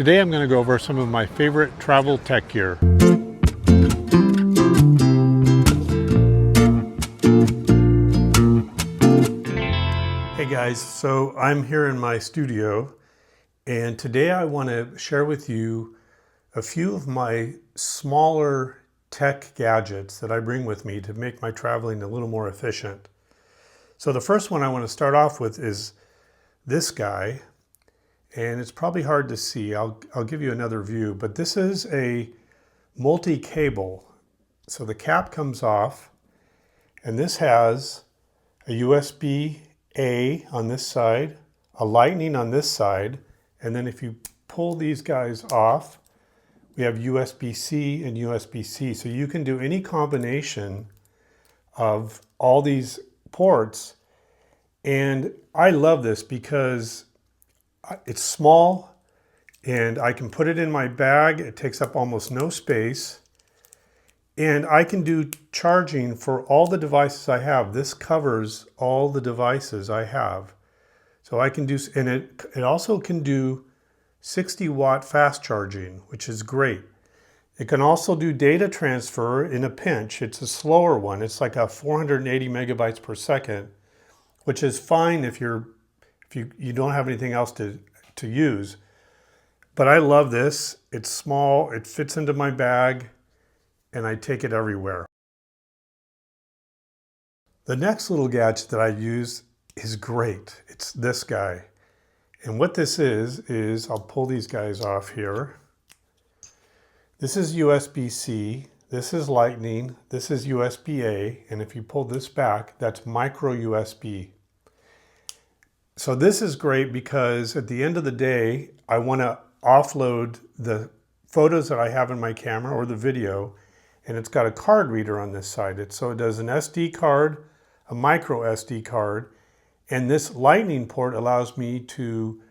Today I'm going to go over some of my favorite travel tech gear. Hey guys, so I'm here in my studio and today I want to share with you a few of my smaller tech gadgets that I bring with me to make my traveling a little more efficient. So the first one I want to start off with is this guy. And it's probably hard to see. I'll give you another view, but this is a multi-cable. So the cap comes off, and this has a USB-A on this side, a Lightning on this side, and then if you pull these guys off, we have USB-C and USB-C. So you can do any combination of all these ports. And I love this because it's small and I can put it in my bag. It takes up almost no space. And I can do charging for all the devices I have. This covers all the devices I have. So I can do, and it also can do 60-watt fast charging, which is great. It can also do data transfer in a pinch. It's a slower one. It's like a 480 megabytes per second, which is fine if you don't have anything else to use. But I love this. It's small, it fits into my bag, and I take it everywhere. The next little gadget that I use is great. It's this guy. And what this is I'll pull these guys off here. This is USB-C, this is Lightning, this is USB-A, and if you pull this back, that's micro USB. So this is great because at the end of the day, I want to offload the photos that I have in my camera or the video, and it's got a card reader on this side. So it does an SD card, a micro SD card, and this Lightning port allows me to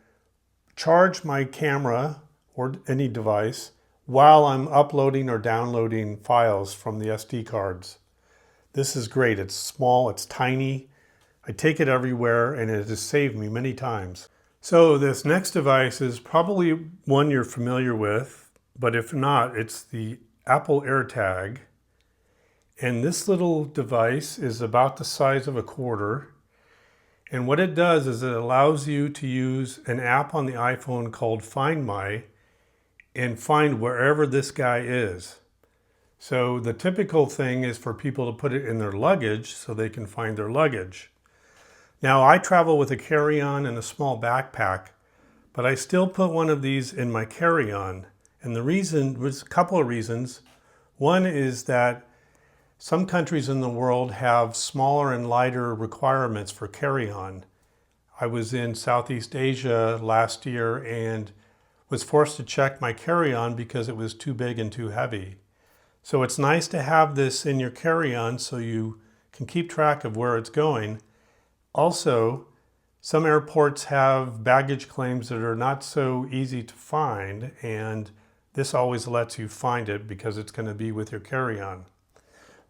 charge my camera or any device while I'm uploading or downloading files from the SD cards. This is great. It's small, it's tiny. I take it everywhere and it has saved me many times. So this next device is probably one you're familiar with, but if not, it's the Apple AirTag. And this little device is about the size of a quarter. And what it does is it allows you to use an app on the iPhone called Find My and find wherever this guy is. So the typical thing is for people to put it in their luggage so they can find their luggage. Now I travel with a carry-on and a small backpack, but I still put one of these in my carry-on. And the reason was a couple of reasons. One is that some countries in the world have smaller and lighter requirements for carry-on. I was in Southeast Asia last year and was forced to check my carry-on because it was too big and too heavy. So it's nice to have this in your carry-on so you can keep track of where it's going. Also, some airports have baggage claims that are not so easy to find, and this always lets you find it because it's going to be with your carry-on.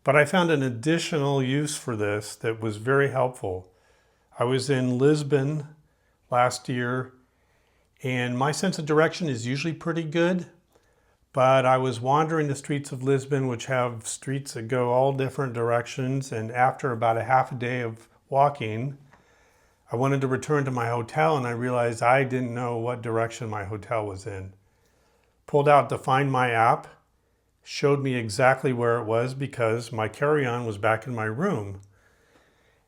But I found an additional use for this that was very helpful. I was in Lisbon last year, and my sense of direction is usually pretty good, but I was wandering the streets of Lisbon, which have streets that go all different directions, and after about a half a day of walking, I wanted to return to my hotel and I realized I didn't know what direction my hotel was in. Pulled out the Find My app, showed me exactly where it was because my carry-on was back in my room.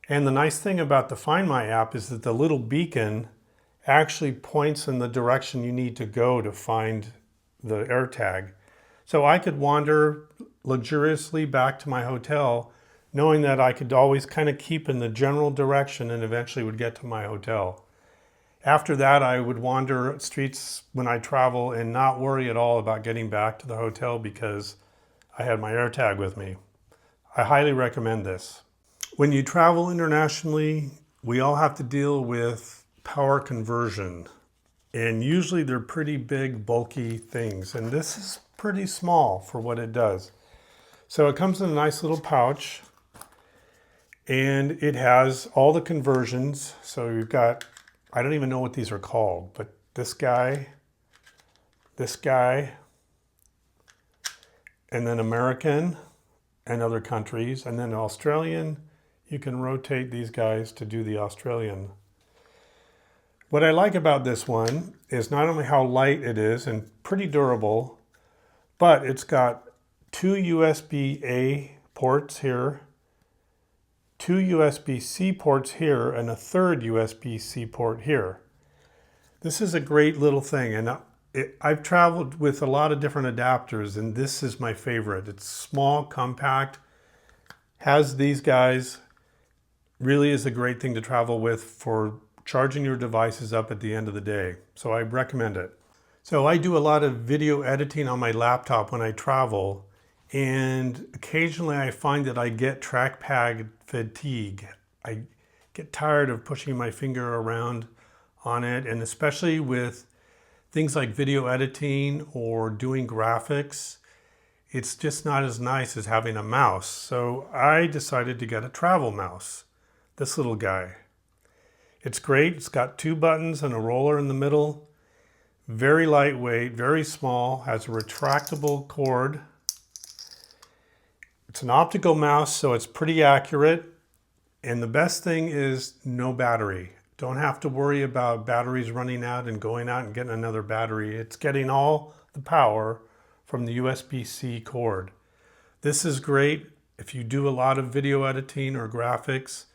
And the nice thing about the Find My app is that the little beacon actually points in the direction you need to go to find the AirTag. So I could wander luxuriously back to my hotel knowing that I could always kind of keep in the general direction and eventually would get to my hotel. After that, I would wander streets when I travel and not worry at all about getting back to the hotel because I had my AirTag with me. I highly recommend this. When you travel internationally, we all have to deal with power conversion. And usually they're pretty big, bulky things. And this is pretty small for what it does. So it comes in a nice little pouch. And it has all the conversions. So you've got, I don't even know what these are called, but this guy, this guy, and then American and other countries, and then Australian. You can rotate these guys to do the Australian. What I like about this one is not only how light it is and pretty durable, but it's got two USB-A ports here, two USB-C ports here, and a third USB-C port here. This is a great little thing, and I've traveled with a lot of different adapters, and this is my favorite. It's small, compact, has these guys, really is a great thing to travel with for charging your devices up at the end of the day. So I recommend it. So I do a lot of video editing on my laptop when I travel, and occasionally I find that I get trackpad fatigue. I get tired of pushing my finger around on it, and especially with things like video editing or doing graphics, it's just not as nice as having a mouse. So I decided to get a travel mouse, this little guy. It's great. It's got two buttons and a roller in the middle. Very lightweight, very small, has a retractable cord. It's an optical mouse, so it's pretty accurate. And the best thing is no battery. Don't have to worry about batteries running out and going out and getting another battery. It's getting all the power from the USB-C cord. This is great if you do a lot of video editing or graphics.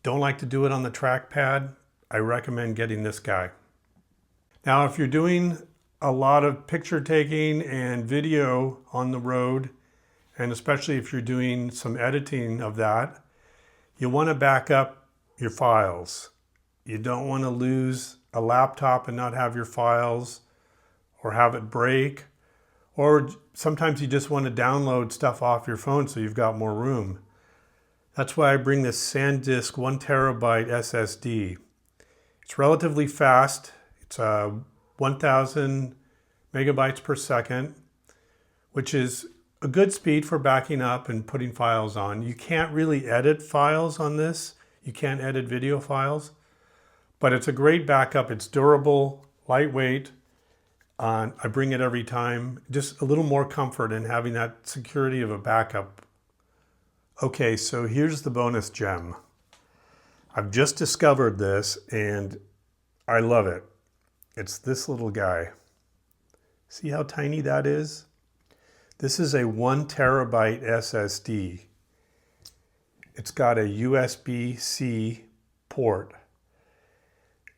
Don't like to do it on the trackpad, I recommend getting this guy. Now, if you're doing a lot of picture taking and video on the road, and especially if you're doing some editing of that, you want to back up your files. You don't want to lose a laptop and not have your files, or have it break, or sometimes you just want to download stuff off your phone so you've got more room. That's why I bring this SanDisk 1 terabyte SSD. It's relatively fast. It's 1,000 megabytes per second, which is a good speed for backing up and putting files on. You can't really edit files on this. You can't edit video files, but it's a great backup. It's durable, lightweight. I bring it every time. Just a little more comfort in having that security of a backup. Okay, so here's the bonus gem. I've just discovered this and I love it. It's this little guy. See how tiny that is? This is a 1 terabyte SSD. It's got a USB-C port.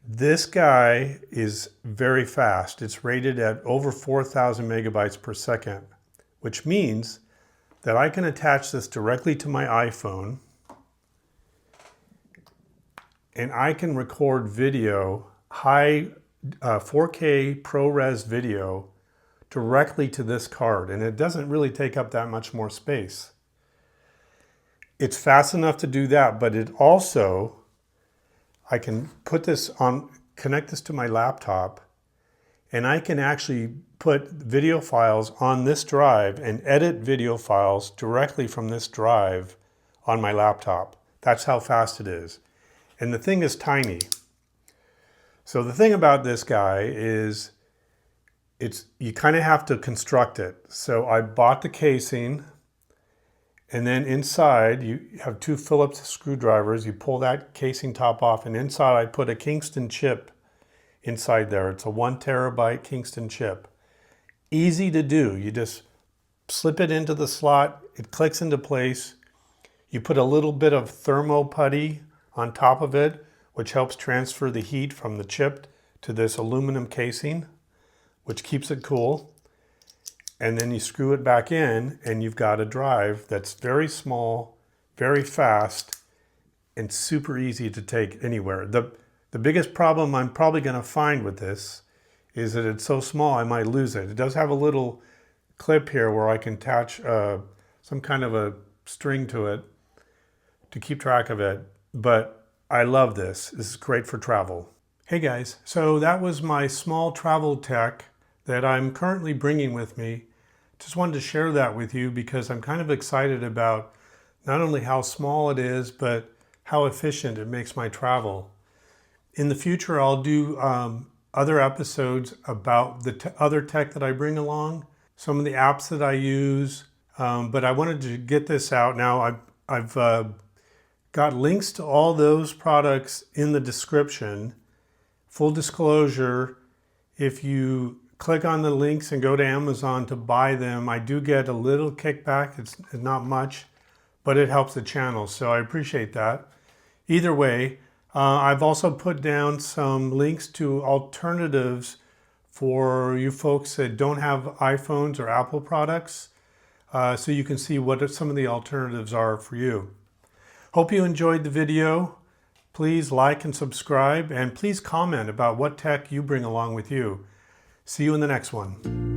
This guy is very fast. It's rated at over 4,000 megabytes per second, which means that I can attach this directly to my iPhone and I can record video, high 4K ProRes video directly to this card, and it doesn't really take up that much more space. It's fast enough to do that, but it also, I can put this on, connect this to my laptop, and I can actually put video files on this drive and edit video files directly from this drive on my laptop. That's how fast it is. And the thing is tiny. So the thing about this guy is you kind of have to construct it. So I bought the casing, and then inside you have two Phillips screwdrivers. You pull that casing top off, and inside I put a Kingston chip inside there. It's a 1 terabyte Kingston chip. Easy to do. You just slip it into the slot. It clicks into place. You put a little bit of thermo putty on top of it, which helps transfer the heat from the chip to this aluminum casing, which keeps it cool. And then you screw it back in and you've got a drive that's very small, very fast, and super easy to take anywhere. The biggest problem I'm probably going to find with this is that it's so small I might lose it. It does have a little clip here where I can attach some kind of a string to it to keep track of it, but I love this. This is great for travel. Hey guys, so that was my small travel tech that I'm currently bringing with me. Just wanted to share that with you because I'm kind of excited about not only how small it is, but how efficient it makes my travel. In the future, I'll do other episodes about the other tech that I bring along, some of the apps that I use, but I wanted to get this out now. I've got links to all those products in the description. Full disclosure, if you click on the links and go to Amazon to buy them, I do get a little kickback. It's not much, but it helps the channel, so I appreciate that. Either way, I've also put down some links to alternatives for you folks that don't have iPhones or Apple products, so you can see what some of the alternatives are for you. Hope you enjoyed the video. Please like and subscribe, and please comment about what tech you bring along with you. See you in the next one.